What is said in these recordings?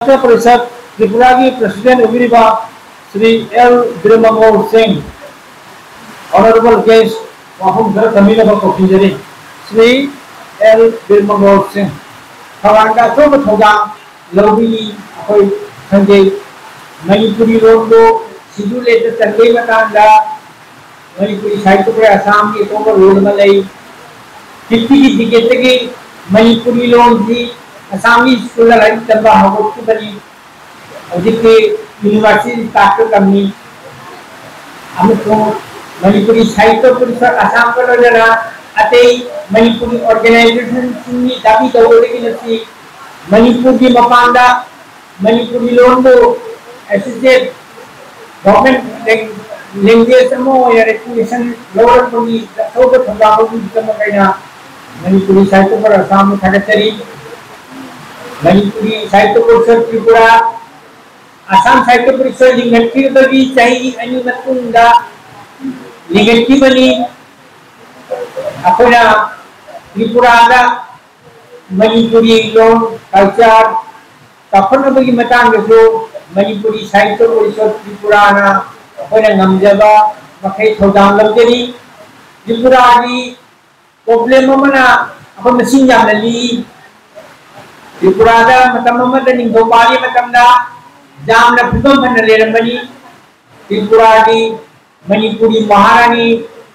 राष्ट्र परिषद त्रिपुरा की प्रेसिडेंट उबिरिबा Shri L Birmangal Singh honourable guest वाहन घर तमिल कोखिंजरी श्री एल बिरमंगल सिंह खवांगा तो बथोगा लौबी अखोई संजय मणिपुरी लोगो सिजुले ते तंगे बतांगा मणिपुरी साहित्य पर असम की तो रोड में लई कितनी की टिकट की मणिपुरी लोग भी असमी स्कूल लाइन तंबा होगो की बनी जिसके यूनिवर्सिटी काट कमी हमको मणिपुरी साहित्य परिषद असम को लगा अते मणिपुरी ऑर्गेनाइजेशन की दाबी दौड़े की नसी मणिपुर की मपांडा मणिपुरी लोग को एसोसिएट गवर्नमेंट लैंग्वेज समो या रेकग्निशन लोअर पुली तो को थंगाओ की तमकैना मणिपुरी साहित्य पर असम में थगतरी मणिपुरी साहित्य परिषद त्रिपुरा असम साहित्य परिषद लिंगनकी बगी चाहिए अन्य मतुंगा लिंगनकी बनी अपना त्रिपुरा का मणिपुरी लोग कल्चर तफन बगी मतांग जो मणिपुरी साहित्य परिषद त्रिपुरा ना अपना नमजबा मखे थोदांग लबदरी त्रिपुरा की प्रॉब्लम मना अपन मसिंग जामली त्रिपुरा दा मतम मत निंगोपाली मतम दा जामना फिबम फन लेरमनी त्रिपुरा की मणिपुरी महारानी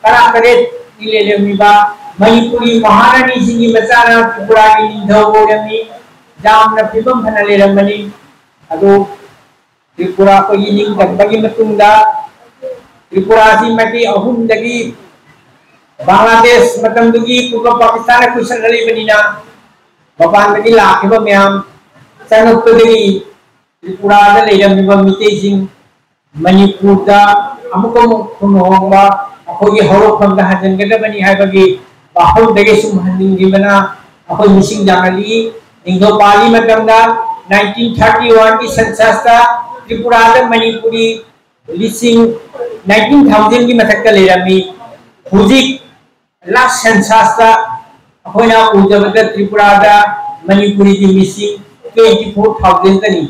कलाकरे निलेलेमिबा मणिपुरी महारानी सिंगी मचाना त्रिपुरा की निंधो बोरमी जामना फिबम फन लेरमनी अदो त्रिपुरा को यिनिंग गबगी मतुंगा त्रिपुरा सी मटी अहुम दगी बांग्लादेश मतम दुगी पूर्व पाकिस्तान कुशन रली बनीना मपान दगी लाखिबा म्याम सनुक्त दगी त्रिपुरा दा लेरमिबा मितेसिंग मणिपुर दा अमुकम खुनोंबा अखोगी हौरफम दा हजनगदबनी हाइबगी बाहुल दगे सुम हंदिंगिबना अखोई मिसिंग जामली निंगोपाली मतम दा 1931 की सेंसस दा त्रिपुरा दा मणिपुरी लिसिंग 19000 की मथक लेरमी हुजिक लास्ट सेंसस दा अखोना उजबदा त्रिपुरा दा मणिपुरी की मिसिंग 24000 तनी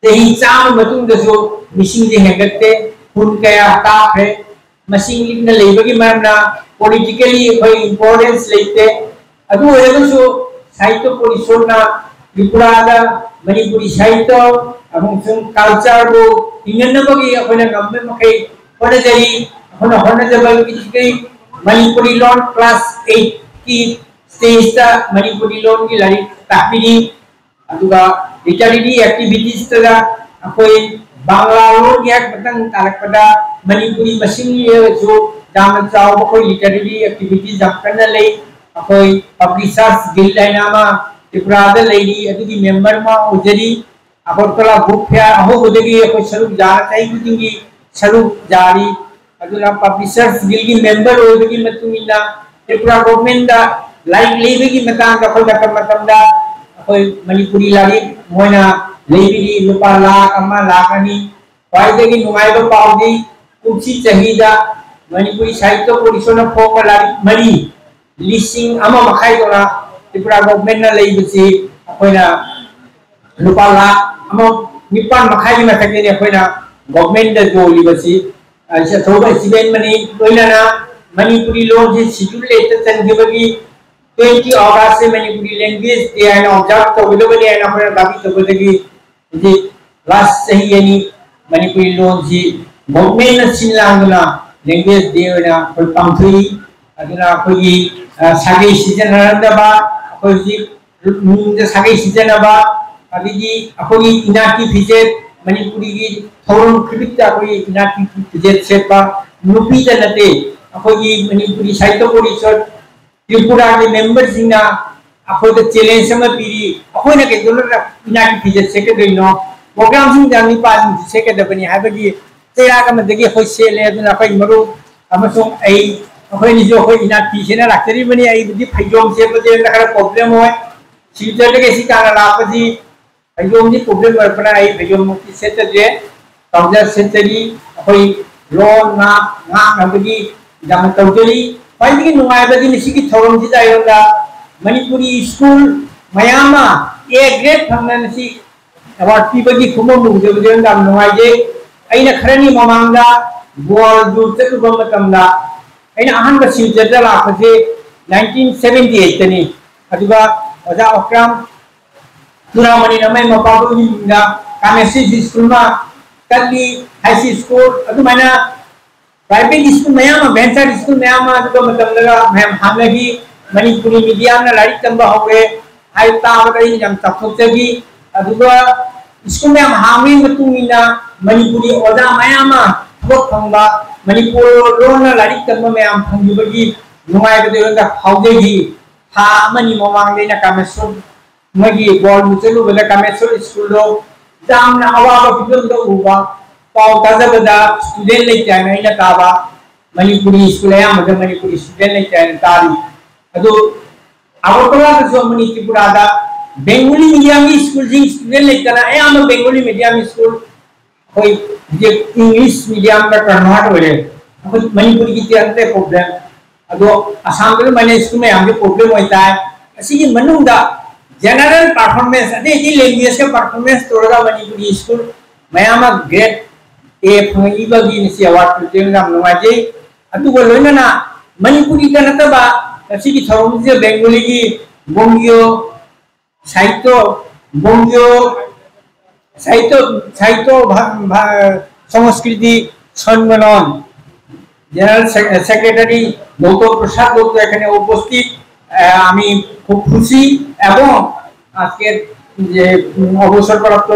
तेही चाम मतुंग दसो मिसिंग जे हेगते हुन कया ताखे मसिंग लिंग लेबगी मरना पॉलिटिकली कोई इंपोर्टेंस लेते अदु होयदसो साहित्य परिषद ना त्रिपुरा दा मणिपुरी साहित्य अमंग कल्चर को इंगनबगी अखोना गम्मे मखे पडजरी अखोना होनजबगी मणिपुरी लोन क्लास 8 की स्टेज ता मणिपुरी लोन की लारी ताकबिनी अदुगा लिटरेरी एक्टिविटीज ता अखोई बांग्ला लोन की मतंग तालकपदा मणिपुरी मसिंग जो दाम चाव अखोई लिटरेरी एक्टिविटीज जपकन ले अखोई पब्लिशर्स गिल्ड लाइनामा त्रिपुरा दा लेडी अदुगी मेंबर मा उजरी अखोतला बुक फेयर अहो उदगी अखोई सरुक जार ताई गुदिंगी सरुक जारी अदुला पब्लिशर्स गिल्ड की मेंबर होगी मतुमिना त्रिपुरा गवर्नमेंट दा लाइक लेबे की मतांग अखोई मतम दा अखोई मणिपुरी लारी मोना लेबी लुपा लाख अमा लाखनी वाइदगी नुगाइबा पाउदी कुची चाहिदा मणिपुरी साहित्य परिषद फोक लारी मरी लिसिंग अमा मखाई दोना त्रिपुरा गवर्नमेंट ना लेबसी अखोइना लुपा लाख अमा निपान मखाई मथकने अखोइना गवर्नमेंट दा जो लिबसी ऐसे थोबा सिबेन मनी कोइना मणिपुरी लोग जे शिड्यूल लेते तंगिबगी 20 अगस्त से Manipuri language day and observe तो बदबनी एंड अपना दाबी तो बदगी जी लास्ट सही यानी मणिपुरी लोग जी गवर्नमेंट न सिनलांगना लैंग्वेज डे ना कोई पंथुई अदना कोई सागे सीजन रंदबा कोई जी मुंग सागे सीजन बा अदिजी अकोई इनाकी फिजेट मणिपुरी की थोरम खिबिता कोई इनाकी फिजेट सेपा नुपी जनते अकोई मणिपुरी साहित्य परिषद त्रिपुरा के मेंबर सिंगा अखोई द चैलेंज सम पीरी अखोई न के दोलर इनाकी फिजेट सेके गइनो प्रोग्राम सिंग जानि पान सेके दबनी हाबगी तेरा का मदगी अखोई सेले अदना अखोई मरु अमसो आई अखोई नि जो अखोई इनाकी सेना लाक्तरी बनी आई बुदी फैजोम से बदे नखरा प्रॉब्लम होय सीजर के सितारा लापजी फैजोम नि प्रॉब्लम वरपना आई फैजोम की सेट जे काउंटर सेंचुरी अखोई लोन ना नबगी जाम तौजरी पाइगी नुगाइबगी निसिगी थोरम जी दायरोगा मणिपुरी स्कूल मयामा ए ग्रेड फंगनसी अवार्ड पीबगी खुमम मुगदबजन दाम नुवाइजे अइना खरनी ममांगदा बॉल दूर चतुबम मतमदा अइना अहंब सिलजदा लाखजे 1978 तनी अदुगा ओजा ओक्राम तुरामणि नमै मपाबु हिंदा कामेसी स्कूल मा कली हाई स्कूल अदुमाना प्राइवेट स्कूल मयाम वेंचर स्कूल मयाम अदुगा मतमदा मैम हमलगी मणिपुरी मीडियम ना लारिक तंबा होगे हाई ताबगई जम तफुतगी अदुगा स्कूल में हामी मतुमिना मणिपुरी ओजा मयाम थबक फंबा मणिपुर लोन लारिक तंबा मयाम फंगिबगी नुंगाय बदेगा फाउदेगी था मनि ममांगदेना कामेसो मगी बॉल मुचलु बदा कामेसो स्कूल लो जामना अवाबा फिल्म दो उबा पाव ताजबदा स्टूडेंट ले चाइना इना ताबा मणिपुरी स्कूल या मद मणिपुरी स्टूडेंट ले चाइना तारी अदो आवतला तो मणि त्रिपुरा दा बेंगोली मीडियम स्कूल जिंग स्टूडेंट ले तना ए आम बेंगोली मीडियम स्कूल कोई जे इंग्लिश मीडियम का कन्वर्ट होले मणिपुरी की त्यंते प्रॉब्लम अदो असम के मैंने स्कूल में हमके प्रॉब्लम होता है ऐसी की मनुंगा जनरल परफॉर्मेंस अदे दी लैंग्वेज के परफॉर्मेंस तोड़गा मणिपुरी स्कूल मयाम ग्रेड ए फंगीबगी निसी अवार्ड प्रेजेंट नुवाजे अदुगो लोइना मणिपुरी का नतबा ऐसी की थौजे बेंगोली की बोंगियो साहित्य बोंगियो साहित्य संस्कृति सम्मेलन जनरल सेक्रेटारी गौतम प्रसाद दत्त এখানে উপস্থিত আমি খুব খুশি এবং আজকের যে অবসরপ্রাপ্ত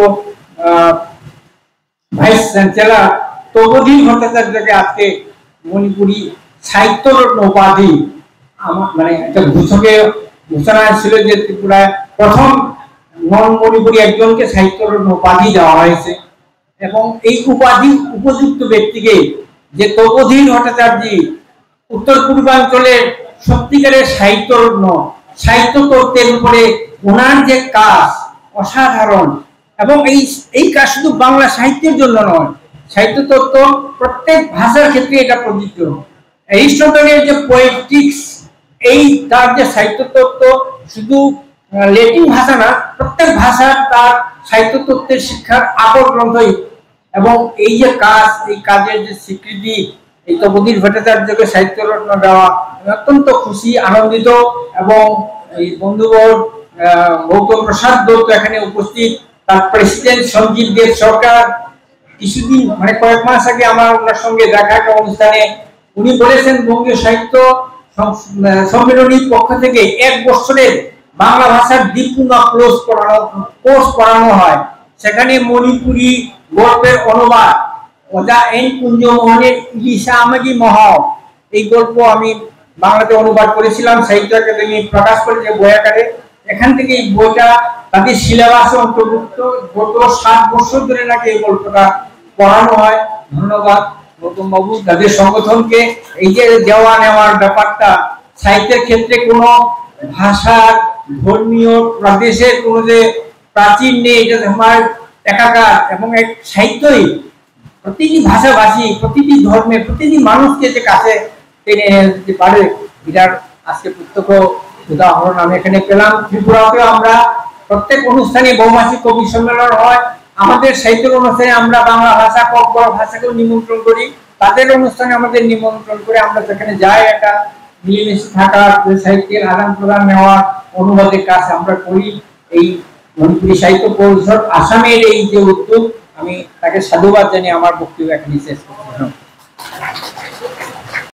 ভাইস চ্যান্সেলর তপোধীন ভট্টাচার্যকে আজকে মণিপুরি সাহিত্য রত্ন উপাধি মানে একটা ঘোষণা ছিল যে ত্রিপুরায় প্রথম নন মণিপুরি একজনকে সাহিত্য রত্ন উপাধি দেওয়া হয়েছে এবং এই উপাধি উপযুক্ত ব্যক্তিকে যে তপোধীন ভট্টাচার্য उत्तर पूर्वांचल सत्यिकारे साहित्य रत्न साहित्य तत्त्वेर उपरे ओनार जे काज असाधारण एवं এই কাজ শুধু বাংলা সাহিত্যের জন্য নয় সাহিত্য তত্ত্ব প্রত্যেক ভাষার ক্ষেত্রে এটা প্রযোজ্য এরিস্টটলের যে পোয়েটিক্স এই তার যে সাহিত্য তত্ত্ব শুধু ল্যাটিন ভাষা না প্রত্যেক ভাষার তার সাহিত্য তত্ত্বের শিক্ষার আপর গ্রন্থই এবং এই যে কাজ এই কাজের যে স্বীকৃতি এই তপোধীন ভট্টাচার্যকে সাহিত্য রত্ন দেওয়া অত্যন্ত খুশি আনন্দিত এবং এই বন্ধুবর গৌতম প্রসাদ দত্ত এখানে উপস্থিত তার প্রেসিডেন্ট সঞ্জীব দেব সরকার কিছুদিন মানে কয়েক মাস আগে আমার ওনার সঙ্গে দেখা একটা অনুষ্ঠানে উনি বলেছেন বঙ্গীয় সাহিত্য সম্মেলনীর পক্ষ থেকে এক বছরের বাংলা ভাষার দীপূর্ণ কোর্স পড়ানো হয় সেখানে মণিপুরি গল্পের অনুবাদ ওজা এন কুঞ্জমোহনের ইলিশা আমাজি মহাও এই গল্প আমি বাংলাতে অনুবাদ করেছিলাম সাহিত্য একাডেমি প্রকাশ করেছে বই আকারে এখান থেকে এই বইটা তাদের সিলেবাসে অন্তর্ভুক্ত গত 7 বছর ধরে নাকি এই গল্পটা পড়ানো হয় ধন্যবাদ গৌতম বাবু তাদের সংগঠনকে এই যে দেওয়া নেওয়ার ব্যাপারটা সাহিত্যের ক্ষেত্রে কোনো ভাষার ধর্মীয় প্রদেশের কোনো যে প্রাচীন নেই এটা আমার একাকার এবং এক সাহিত্যই প্রতিটি ভাষাভাষী প্রতিটি ধর্মের প্রতিটি মানুষকে যে কাছে টেনে নিতে পারে এটার আজকে প্রত্যক্ষ উদাহরণ আমি এখানে পেলাম ত্রিপুরাতেও আমরা প্রত্যেক অনুষ্ঠানে বহুভাষিক কবি সম্মেলন হয় আমাদের সাহিত্য অনুষ্ঠানে আমরা বাংলা ভাষা বড় ভাষাকেও নিমন্ত্রণ করি তাদের অনুষ্ঠানে আমাদের নিমন্ত্রণ করে আমরা সেখানে যাই একটা মিলেমিশে থাকার সাহিত্যের আদান প্রদান নেওয়ার অনুবাদের কাজ আমরা করি এই মণিপুরি সাহিত্য পরিষদ আসামের এই যে উদ্যোগ আমি তাকে সাধুবাদ জানিয়ে আমার বক্তব্য এখানে শেষ করছি।